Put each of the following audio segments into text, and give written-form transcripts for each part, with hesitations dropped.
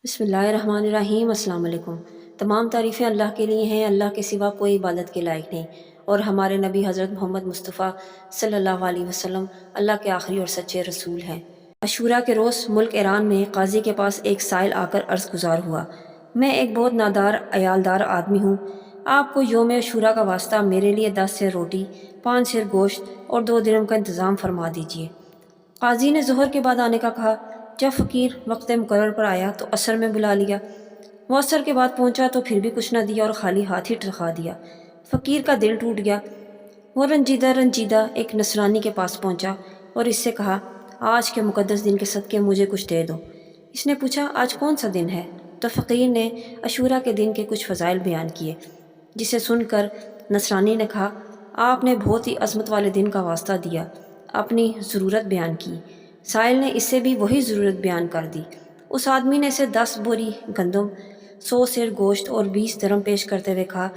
بسم اللہ الرحمن الرحیم۔ السلام علیکم۔ تمام تعریفیں اللہ کے لیے ہیں، اللہ کے سوا کوئی عبادت کے لائق نہیں، اور ہمارے نبی حضرت محمد مصطفیٰ صلی اللہ علیہ وسلم اللہ کے آخری اور سچے رسول ہیں۔ عاشورہ کے روز ملک ایران میں قاضی کے پاس ایک سائل آ کر عرض گزار ہوا، میں ایک بہت نادار عیالدار آدمی ہوں، آپ کو یوم عاشورہ کا واسطہ میرے لیے 10 سیر روٹی، 5 سیر گوشت اور 2 درہم کا انتظام فرما دیجیے۔ قاضی نے ظہر کے بعد آنے کا کہا۔ جب فقیر وقت مقرر پر آیا تو عصر میں بلا لیا۔ وہ عصر کے بعد پہنچا تو پھر بھی کچھ نہ دیا اور خالی ہاتھ ہی ٹرکا دیا۔ فقیر کا دل ٹوٹ گیا۔ وہ رنجیدہ ایک نصرانی کے پاس پہنچا اور اس سے کہا، آج کے مقدس دن کے صدقے مجھے کچھ دے دو۔ اس نے پوچھا، آج کون سا دن ہے؟ تو فقیر نے عاشورہ کے دن کے کچھ فضائل بیان کیے، جسے سن کر نصرانی نے کہا، آپ نے بہت ہی عظمت والے دن کا واسطہ دیا، اپنی ضرورت بیان کی۔ سائل نے اس سے بھی وہی ضرورت بیان کر دی۔ اس آدمی نے اسے 10 بوری گندم، 100 سیر گوشت اور 20 درہم پیش کرتے ہوئے کہا،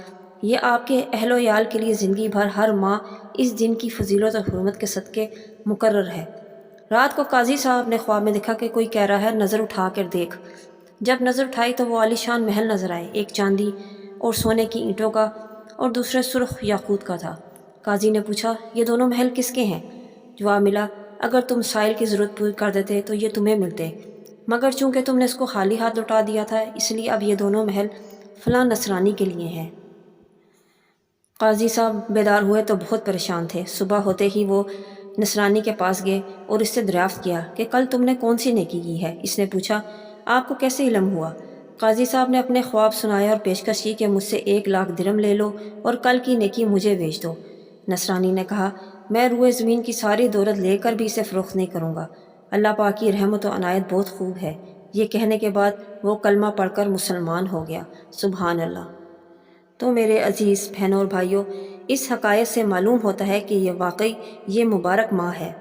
یہ آپ کے اہل و عیال کے لیے زندگی بھر ہر ماہ اس دن کی فضیلت اور حرمت کے صدقے مقرر ہے۔ رات کو قاضی صاحب نے خواب میں دیکھا کہ کوئی کہہ رہا ہے، نظر اٹھا کر دیکھ۔ جب نظر اٹھائی تو وہ عالی شان محل نظر آئے، ایک چاندی اور سونے کی اینٹوں کا اور دوسرے سرخ یاقوت کا تھا۔ قاضی نے پوچھا، یہ دونوں محل کس کے ہیں؟ جواب ملا، اگر تم سائل کی ضرورت پوری کر دیتے تو یہ تمہیں ملتے، مگر چونکہ تم نے اس کو خالی ہاتھ لوٹا دیا تھا، اس لیے اب یہ دونوں محل فلاں نصرانی کے لیے ہیں۔ قاضی صاحب بیدار ہوئے تو بہت پریشان تھے۔ صبح ہوتے ہی وہ نصرانی کے پاس گئے اور اس سے دریافت کیا کہ کل تم نے کون سی نیکی کی ہے؟ اس نے پوچھا، آپ کو کیسے علم ہوا؟ قاضی صاحب نے اپنے خواب سنایا اور پیشکش کی کہ مجھ سے 1,00,000 درہم لے لو اور کل کی نیکی مجھے بیچ دو۔ نصرانی نے کہا، میں روئے زمین کی ساری دولت لے کر بھی اسے فروخت نہیں کروں گا، اللہ پاک کی رحمت و عنایت بہت خوب ہے۔ یہ کہنے کے بعد وہ کلمہ پڑھ کر مسلمان ہو گیا۔ سبحان اللہ۔ تو میرے عزیز بہنوں اور بھائیوں، اس حقائق سے معلوم ہوتا ہے کہ یہ واقعی یہ مبارک ماہ ہے،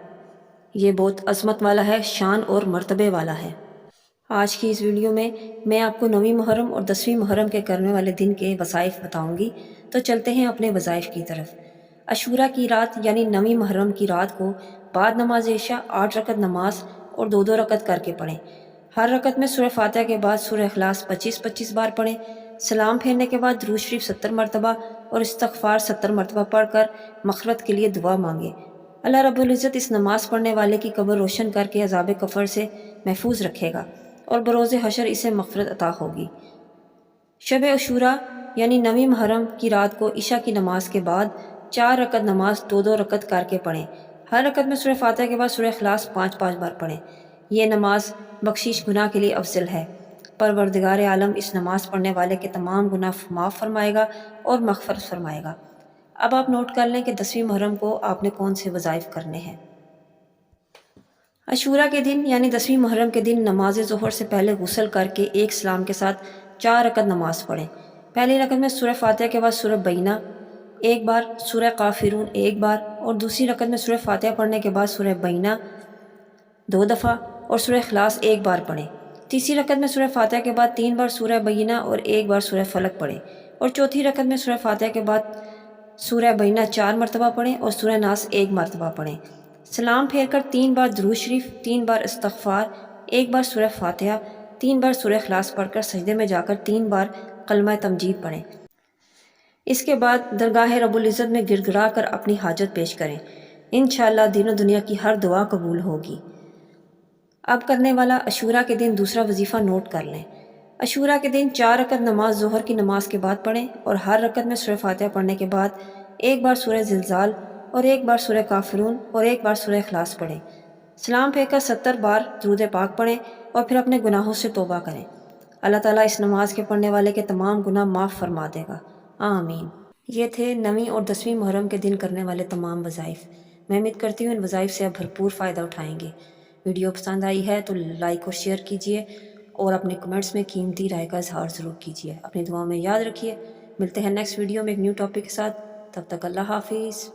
یہ بہت عظمت والا ہے، شان اور مرتبے والا ہے۔ آج کی اس ویڈیو میں آپ کو 9ویں محرم اور 10ویں محرم کے کرنے والے دن کے وظائف بتاؤں گی، تو چلتے ہیں اپنے وظائف کی طرف۔ عاشورہ کی رات یعنی 9ویں محرم کی رات کو بعد نماز عشاء 8 رکعت نماز اور 2 رکعت کر کے پڑھیں۔ ہر رکعت میں سورہ فاتحہ کے بعد سورہ اخلاص 25 بار پڑھیں۔ سلام پھیرنے کے بعد درود شریف 70 مرتبہ اور استغفار 70 مرتبہ پڑھ کر مغفرت کے لیے دعا مانگیں۔ اللہ رب العزت اس نماز پڑھنے والے کی قبر روشن کر کے عذاب کفر سے محفوظ رکھے گا اور بروز حشر اسے مغفرت عطا ہوگی۔ شب عاشورہ یعنی 9ویں محرم کی رات کو عشاء کی نماز کے بعد 4 رکعت نماز 2 رکعت کر کے پڑھیں۔ ہر رکعت میں سورہ فاتحہ کے بعد سورہ اخلاص 5 بار پڑھیں۔ یہ نماز بخشش گناہ کے لیے افضل ہے۔ پروردگار عالم اس نماز پڑھنے والے کے تمام گناہ معاف فرمائے گا اور مغفرت فرمائے گا۔ اب آپ نوٹ کر لیں کہ 10ویں محرم کو آپ نے کون سے وظائف کرنے ہیں۔ عاشورہ کے دن یعنی 10ویں محرم کے دن نماز ظہر سے پہلے غسل کر کے ایک سلام کے ساتھ 4 رکعت نماز پڑھیں۔ پہلی رکعت میں سورہ فاتحہ کے بعد سورہ بینہ 1 بار، سورہ کافرون 1 بار اور دوسری رکعت میں سورہ فاتحہ پڑھنے کے بعد سورہ بینہ 2 دفعہ اور سورہ اخلاص 1 بار پڑھیں۔ تیسری رکعت میں سورہ فاتحہ کے بعد 3 بار سورہ بینہ اور 1 بار سورہ فلق پڑھیں اور چوتھی رکعت میں سورہ فاتحہ کے بعد سورہ بینہ 4 مرتبہ پڑھیں اور سورہ ناس 1 مرتبہ پڑھیں۔ سلام پھیر کر 3 بار درود شریف، 3 بار استغفار، 1 بار سورہ فاتحہ، 3 بار سورہ اخلاص پڑھ کر سجدے میں جا کر 3 بار کلمہ تمجید پڑھیں۔ اس کے بعد درگاہ رب العزت میں گڑ گڑا کر اپنی حاجت پیش کریں۔ انشاءاللہ دین و دنیا کی ہر دعا قبول ہوگی۔ اب کرنے والا عاشورہ کے دن دوسرا وظیفہ نوٹ کر لیں۔ عاشورہ کے دن 4 رکعت نماز ظہر کی نماز کے بعد پڑھیں اور ہر رکعت میں سورہ فاتحہ پڑھنے کے بعد 1 بار سورہ زلزال اور 1 بار سورہ کافرون اور 1 بار سورہ اخلاص پڑھیں۔ سلام پھیر کر 70 بار درود پاک پڑھیں اور پھر اپنے گناہوں سے توبہ کریں۔ اللہ تعالیٰ اس نماز کے پڑھنے والے کے تمام گناہ معاف فرما دے گا، آمین۔ یہ تھے 9ویں اور 10ویں محرم کے دن کرنے والے تمام وظائف۔ میں امید کرتی ہوں ان وظائف سے آپ بھرپور فائدہ اٹھائیں گے۔ ویڈیو پسند آئی ہے تو لائک اور شیئر کیجیے اور اپنے کمنٹس میں قیمتی رائے کا اظہار ضرور کیجیے۔ اپنی دعاؤں میں یاد رکھیے۔ ملتے ہیں نیکسٹ ویڈیو میں ایک نیو ٹاپک کے ساتھ، تب تک اللہ حافظ۔